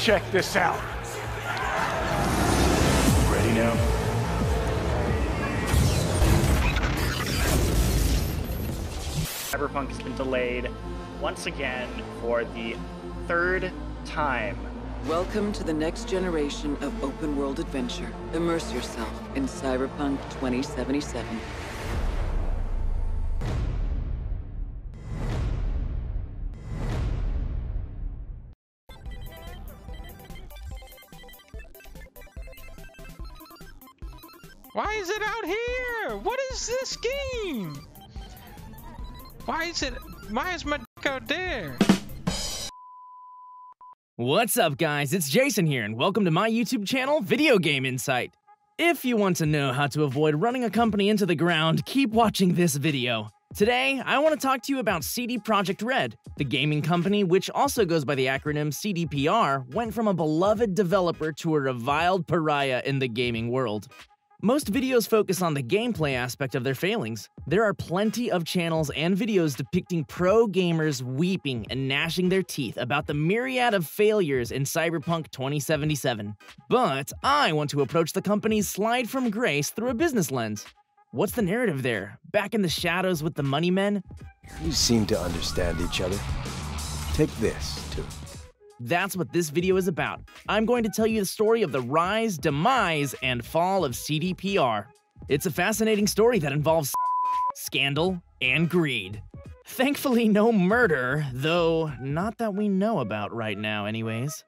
check this out. Ready now? Cyberpunk has been delayed once again for the third time. Welcome to the next generation of open-world adventure. Immerse yourself in Cyberpunk 2077. Why is it out here? What is this game? Why is my dick out there? What's up, guys? It's Jason here, and welcome to my YouTube channel, Video Game Insight. If you want to know how to avoid running a company into the ground, keep watching this video. Today, I want to talk to you about CD Projekt Red. The gaming company, which also goes by the acronym CDPR, went from a beloved developer to a reviled pariah in the gaming world. Most videos focus on the gameplay aspect of their failings. There are plenty of channels and videos depicting pro gamers weeping and gnashing their teeth about the myriad of failures in Cyberpunk 2077. But I want to approach the company's slide from grace through a business lens. What's the narrative there? Back in the shadows with the money men? You seem to understand each other. Take this, too. That's what this video is about. I'm going to tell you the story of the rise, demise, and fall of CDPR. It's a fascinating story that involves scandal and greed. Thankfully, no murder, though not that we know about right now anyways.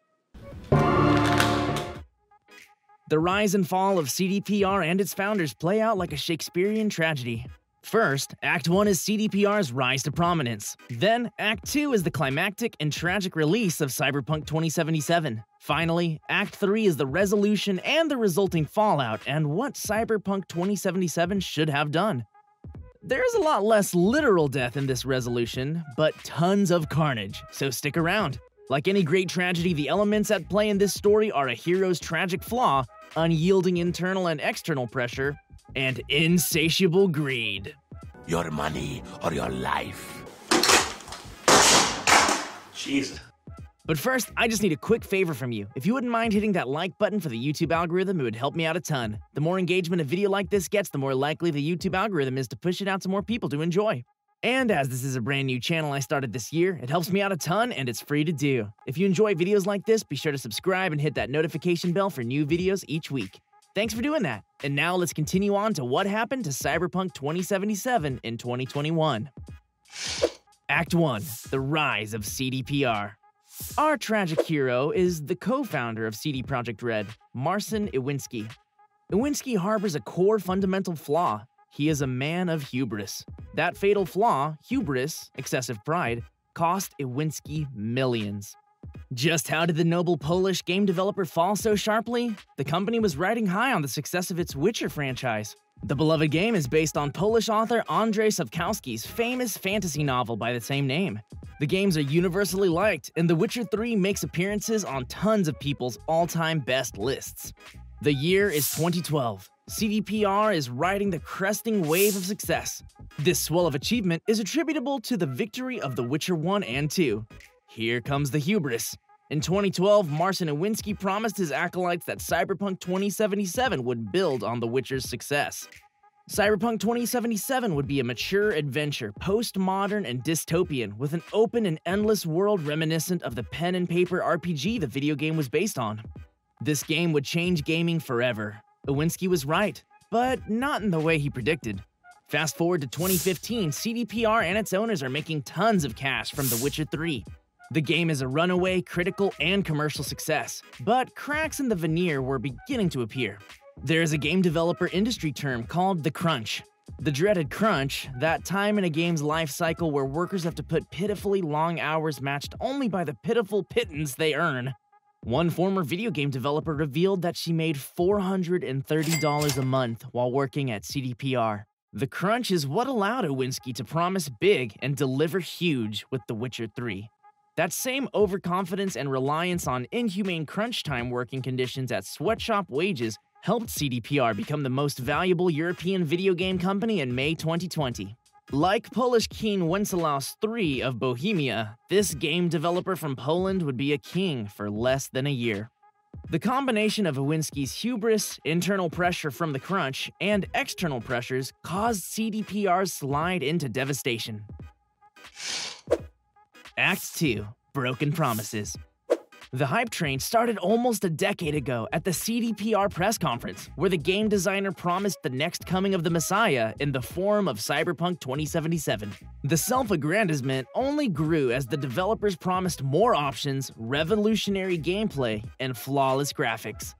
The rise and fall of CDPR and its founders play out like a Shakespearean tragedy. First, Act 1 is CDPR's rise to prominence. Then, Act 2 is the climactic and tragic release of Cyberpunk 2077. Finally, Act 3 is the resolution and the resulting fallout and what Cyberpunk 2077 should have done. There's a lot less literal death in this resolution, but tons of carnage, so stick around. Like any great tragedy, the elements at play in this story are a hero's tragic flaw, unyielding internal and external pressure, and insatiable greed. Your money or your life. Jesus. But first, I just need a quick favor from you. If you wouldn't mind hitting that like button for the YouTube algorithm, it would help me out a ton. The more engagement a video like this gets, the more likely the YouTube algorithm is to push it out to more people to enjoy. And as this is a brand new channel I started this year, it helps me out a ton and it's free to do. If you enjoy videos like this, be sure to subscribe and hit that notification bell for new videos each week. Thanks for doing that. And now let's continue on to what happened to Cyberpunk 2077 in 2021. Act 1. The Rise of CDPR. Our tragic hero is the co-founder of CD Projekt Red, Marcin Iwinski. Iwinski harbors a core fundamental flaw. He is a man of hubris. That fatal flaw, hubris, excessive pride, cost Iwinski millions. Just how did the noble Polish game developer fall so sharply? The company was riding high on the success of its Witcher franchise. The beloved game is based on Polish author Andrzej Sapkowski's famous fantasy novel by the same name. The games are universally liked, and The Witcher 3 makes appearances on tons of people's all-time best lists. The year is 2012. CDPR is riding the cresting wave of success. This swell of achievement is attributable to the victory of The Witcher 1 and 2. Here comes the hubris. In 2012, Marcin Iwinski promised his acolytes that Cyberpunk 2077 would build on The Witcher's success. Cyberpunk 2077 would be a mature adventure, postmodern and dystopian, with an open and endless world reminiscent of the pen and paper RPG the video game was based on. This game would change gaming forever. Iwinski was right, but not in the way he predicted. Fast forward to 2015, CDPR and its owners are making tons of cash from The Witcher 3. The game is a runaway critical and commercial success, but cracks in the veneer were beginning to appear. There is a game developer industry term called the crunch. The dreaded crunch, that time in a game's life cycle where workers have to put pitifully long hours matched only by the pitiful pittance they earn. One former video game developer revealed that she made $430 a month while working at CDPR. The crunch is what allowed Iwinski to promise big and deliver huge with The Witcher 3. That same overconfidence and reliance on inhumane crunch time working conditions at sweatshop wages helped CDPR become the most valuable European video game company in May 2020. Like Polish king Wenceslaus III of Bohemia, this game developer from Poland would be a king for less than a year. The combination of Iwinski's hubris, internal pressure from the crunch, and external pressures caused CDPR's slide into devastation. Act 2. Broken Promises. The hype train started almost a decade ago at the CDPR press conference, where the game designer promised the next coming of the Messiah in the form of Cyberpunk 2077. The self-aggrandizement only grew as the developers promised more options, revolutionary gameplay, and flawless graphics.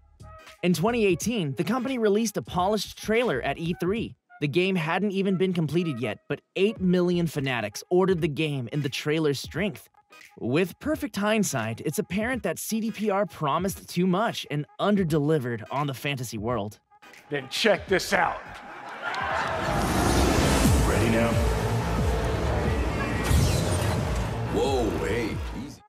In 2018, the company released a polished trailer at E3. The game hadn't even been completed yet, but 8 million fanatics ordered the game in the trailer's strength. With perfect hindsight, it's apparent that CDPR promised too much and underdelivered on the fantasy world. Then check this out. Ready now? Whoa, hey, easy.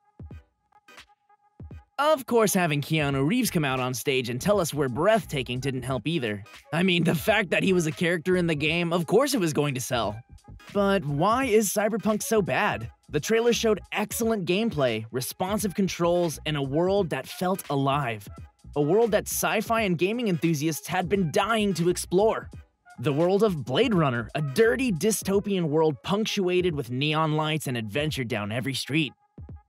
Of course, having Keanu Reeves come out on stage and tell us we're breathtaking didn't help either. I mean, the fact that he was a character in the game, of course it was going to sell. But why is Cyberpunk so bad? The trailer showed excellent gameplay, responsive controls, and a world that felt alive. A world that sci-fi and gaming enthusiasts had been dying to explore. The world of Blade Runner, a dirty dystopian world punctuated with neon lights and adventure down every street.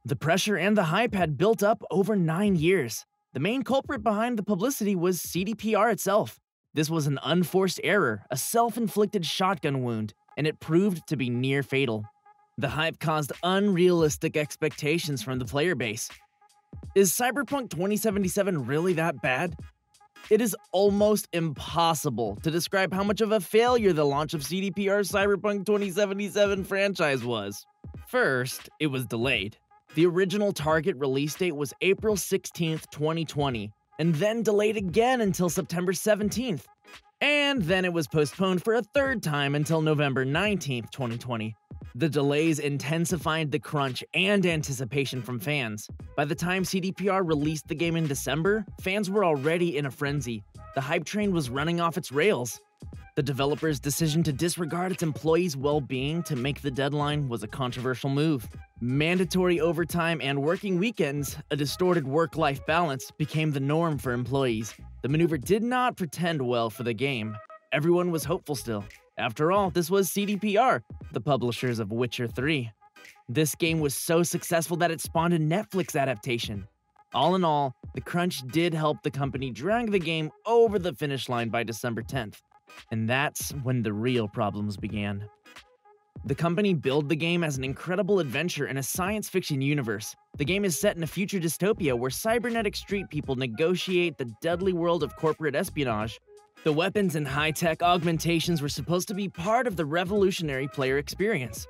The pressure and the hype had built up over 9 years. The main culprit behind the publicity was CDPR itself. This was an unforced error, a self-inflicted shotgun wound, and it proved to be near fatal. The hype caused unrealistic expectations from the player base. Is Cyberpunk 2077 really that bad? It is almost impossible to describe how much of a failure the launch of CDPR's Cyberpunk 2077 franchise was. First, it was delayed. The original target release date was April 16th, 2020, and then delayed again until September 17th. And then it was postponed for a third time until November 19th, 2020. The delays intensified the crunch and anticipation from fans. By the time CDPR released the game in December, fans were already in a frenzy. The hype train was running off its rails. The developer's decision to disregard its employees' well-being to make the deadline was a controversial move. Mandatory overtime and working weekends, a distorted work-life balance, became the norm for employees. The maneuver did not portend well for the game. Everyone was hopeful still. After all, this was CDPR, the publishers of Witcher 3. This game was so successful that it spawned a Netflix adaptation. All in all, the crunch did help the company drag the game over the finish line by December 10th. And that's when the real problems began. The company billed the game as an incredible adventure in a science fiction universe. The game is set in a future dystopia where cybernetic street people negotiate the deadly world of corporate espionage. The weapons and high-tech augmentations were supposed to be part of the revolutionary player experience.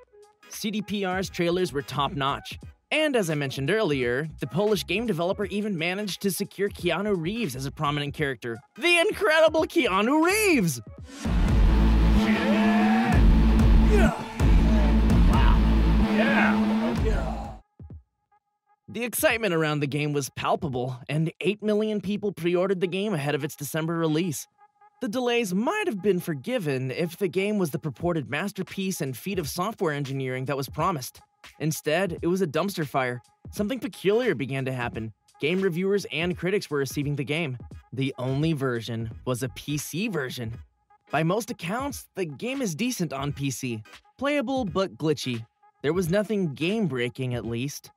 CDPR's trailers were top-notch. And as I mentioned earlier, the Polish game developer even managed to secure Keanu Reeves as a prominent character. The incredible Keanu Reeves! The excitement around the game was palpable, and 8 million people pre-ordered the game ahead of its December release. The delays might have been forgiven if the game was the purported masterpiece and feat of software engineering that was promised. Instead, it was a dumpster fire. Something peculiar began to happen. Game reviewers and critics were receiving the game. The only version was a PC version. By most accounts, the game is decent on PC. Playable but glitchy. There was nothing game-breaking, at least.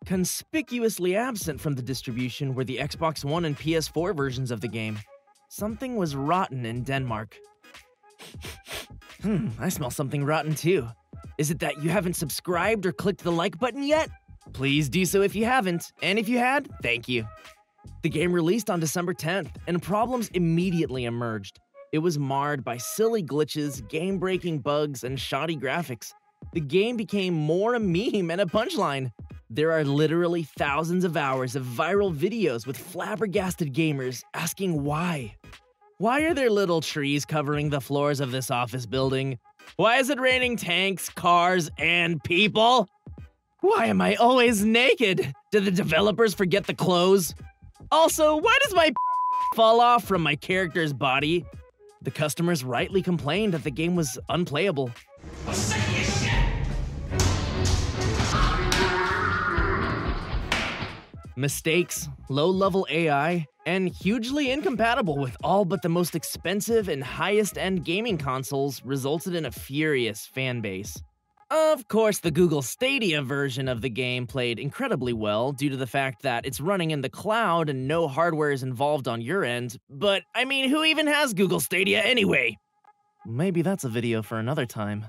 Conspicuously absent from the distribution were the Xbox One and PS4 versions of the game. Something was rotten in Denmark. I smell something rotten too. Is it that you haven't subscribed or clicked the like button yet? Please do so if you haven't, and if you had, thank you. The game released on December 10th, and problems immediately emerged. It was marred by silly glitches, game-breaking bugs, and shoddy graphics. The game became more a meme and a punchline. There are literally thousands of hours of viral videos with flabbergasted gamers asking why. Why are there little trees covering the floors of this office building? Why is it raining tanks, cars, and people? Why am I always naked? Did the developers forget the clothes? Also, why does my fall off from my character's body? The customers rightly complained that the game was unplayable. Mistakes, low-level AI, and hugely incompatible with all but the most expensive and highest-end gaming consoles resulted in a furious fanbase. Of course, the Google Stadia version of the game played incredibly well due to the fact that it's running in the cloud and no hardware is involved on your end, but I mean, who even has Google Stadia anyway? Maybe that's a video for another time.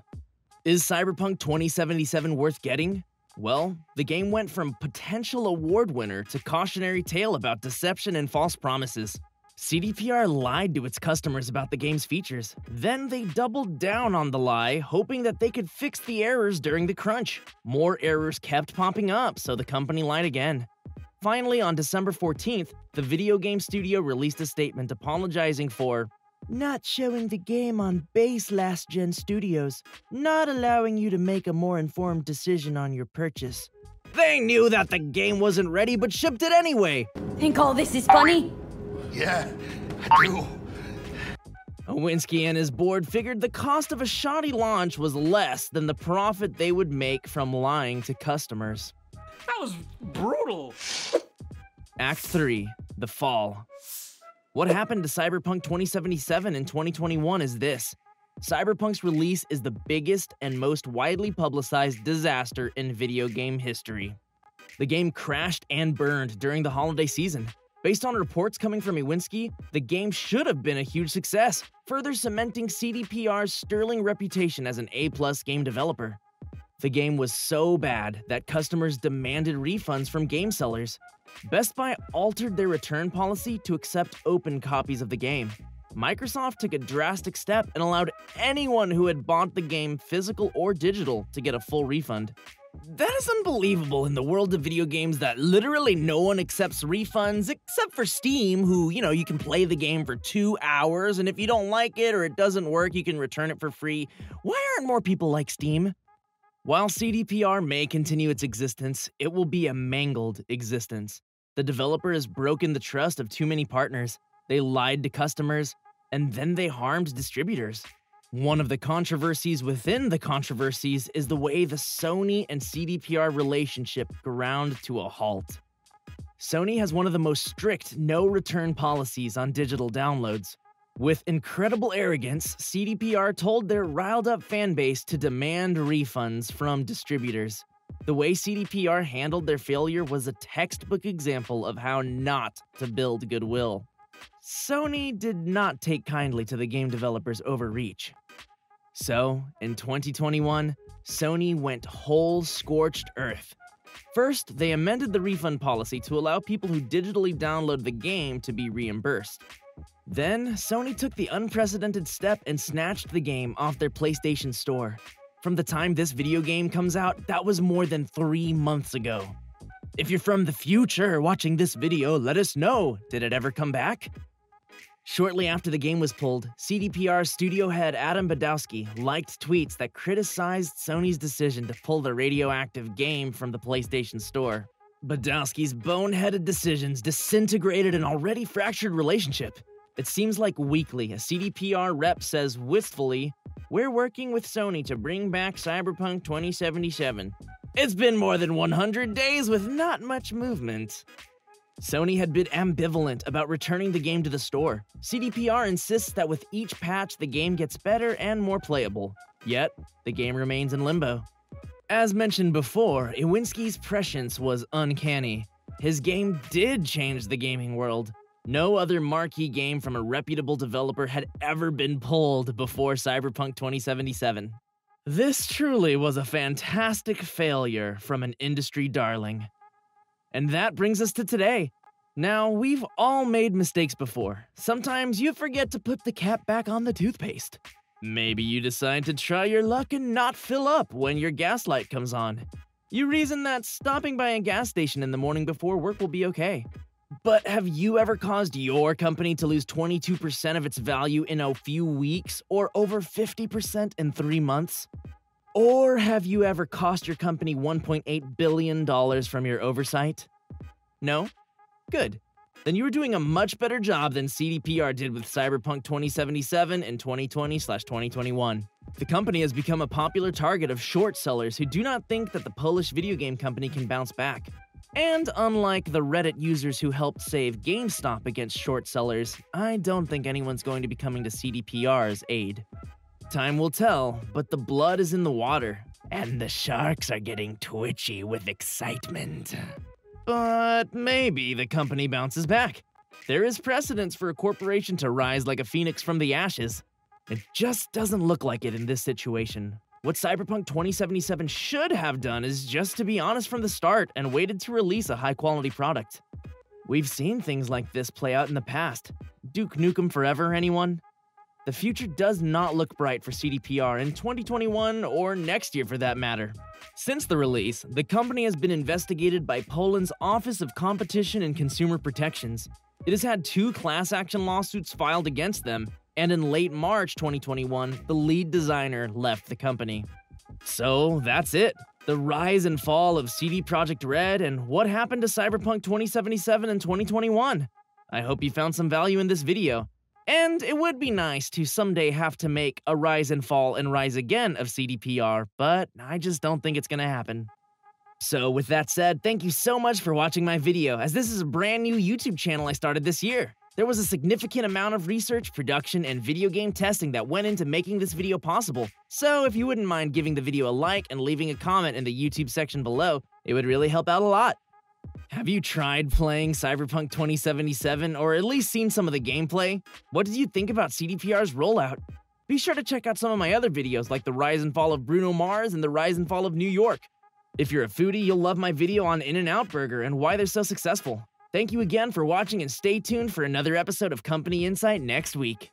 Is Cyberpunk 2077 worth getting? Well, the game went from potential award winner to cautionary tale about deception and false promises. CDPR lied to its customers about the game's features. Then they doubled down on the lie, hoping that they could fix the errors during the crunch. More errors kept popping up, so the company lied again. Finally, on December 14th, the video game studio released a statement apologizing for not showing the game on base last-gen studios, not allowing you to make a more informed decision on your purchase. They knew that the game wasn't ready, but shipped it anyway. Think all this is funny? Yeah, I do. Iwinski and his board figured the cost of a shoddy launch was less than the profit they would make from lying to customers. That was brutal. Act 3, The Fall. What happened to Cyberpunk 2077 in 2021 is this. Cyberpunk's release is the biggest and most widely publicized disaster in video game history. The game crashed and burned during the holiday season. Based on reports coming from Iwinski, the game should have been a huge success, further cementing CDPR's sterling reputation as an A-plus game developer. The game was so bad that customers demanded refunds from game sellers. Best Buy altered their return policy to accept open copies of the game. Microsoft took a drastic step and allowed anyone who had bought the game, physical or digital, to get a full refund. That is unbelievable in the world of video games that literally no one accepts refunds except for Steam, who, you can play the game for 2 hours, and if you don't like it or it doesn't work, you can return it for free. Why aren't more people like Steam? While CDPR may continue its existence, it will be a mangled existence. The developer has broken the trust of too many partners, they lied to customers, and then they harmed distributors. One of the controversies within the controversies is the way the Sony and CDPR relationship ground to a halt. Sony has one of the most strict no-return policies on digital downloads. With incredible arrogance, CDPR told their riled-up fanbase to demand refunds from distributors. The way CDPR handled their failure was a textbook example of how not to build goodwill. Sony did not take kindly to the game developers' overreach. So, in 2021, Sony went whole scorched earth. First, they amended the refund policy to allow people who digitally download the game to be reimbursed. Then, Sony took the unprecedented step and snatched the game off their PlayStation Store. From the time this video game comes out, that was more than 3 months ago. If you're from the future watching this video, let us know. Did it ever come back? Shortly after the game was pulled, CDPR studio head Adam Badowski liked tweets that criticized Sony's decision to pull the radioactive game from the PlayStation Store. Badowski's boneheaded decisions disintegrated an already fractured relationship. It seems like weekly, a CDPR rep says wistfully, "We're working with Sony to bring back Cyberpunk 2077. It's been more than 100 days with not much movement." Sony had been ambivalent about returning the game to the store. CDPR insists that with each patch, the game gets better and more playable. Yet, the game remains in limbo. As mentioned before, Iwinski's prescience was uncanny. His game did change the gaming world. No other marquee game from a reputable developer had ever been pulled before Cyberpunk 2077. This truly was a fantastic failure from an industry darling. And that brings us to today. Now, we've all made mistakes before. Sometimes you forget to put the cap back on the toothpaste. Maybe you decide to try your luck and not fill up when your gas light comes on. You reason that stopping by a gas station in the morning before work will be okay. But have you ever caused your company to lose 22% of its value in a few weeks or over 50% in 3 months? Or have you ever cost your company $1.8 billion from your oversight? No? Good. Then you were doing a much better job than CDPR did with Cyberpunk 2077 in 2020/2021. The company has become a popular target of short sellers who do not think that the Polish video game company can bounce back. And unlike the Reddit users who helped save GameStop against short sellers, I don't think anyone's going to be coming to CDPR's aid. Time will tell, but the blood is in the water, and the sharks are getting twitchy with excitement. But maybe the company bounces back. There is precedence for a corporation to rise like a phoenix from the ashes. It just doesn't look like it in this situation. What Cyberpunk 2077 should have done is just to be honest from the start and waited to release a high-quality product. We've seen things like this play out in the past. Duke Nukem Forever, anyone? The future does not look bright for CDPR in 2021 or next year for that matter. Since the release, the company has been investigated by Poland's Office of Competition and Consumer Protections. It has had 2 class action lawsuits filed against them, and in late March 2021, the lead designer left the company. So that's it. The rise and fall of CD Projekt Red and what happened to Cyberpunk 2077 in 2021. I hope you found some value in this video. And it would be nice to someday have to make a rise and fall and rise again of CDPR, but I just don't think it's gonna happen. So with that said, thank you so much for watching my video, as this is a brand new YouTube channel I started this year. There was a significant amount of research, production, and video game testing that went into making this video possible. So if you wouldn't mind giving the video a like and leaving a comment in the YouTube section below, it would really help out a lot. Have you tried playing Cyberpunk 2077 or at least seen some of the gameplay? What did you think about CDPR's rollout? Be sure to check out some of my other videos like the rise and fall of Bruno Mars and the rise and fall of New York. If you're a foodie, you'll love my video on In-N-Out Burger and why they're so successful. Thank you again for watching and stay tuned for another episode of Company Insight next week.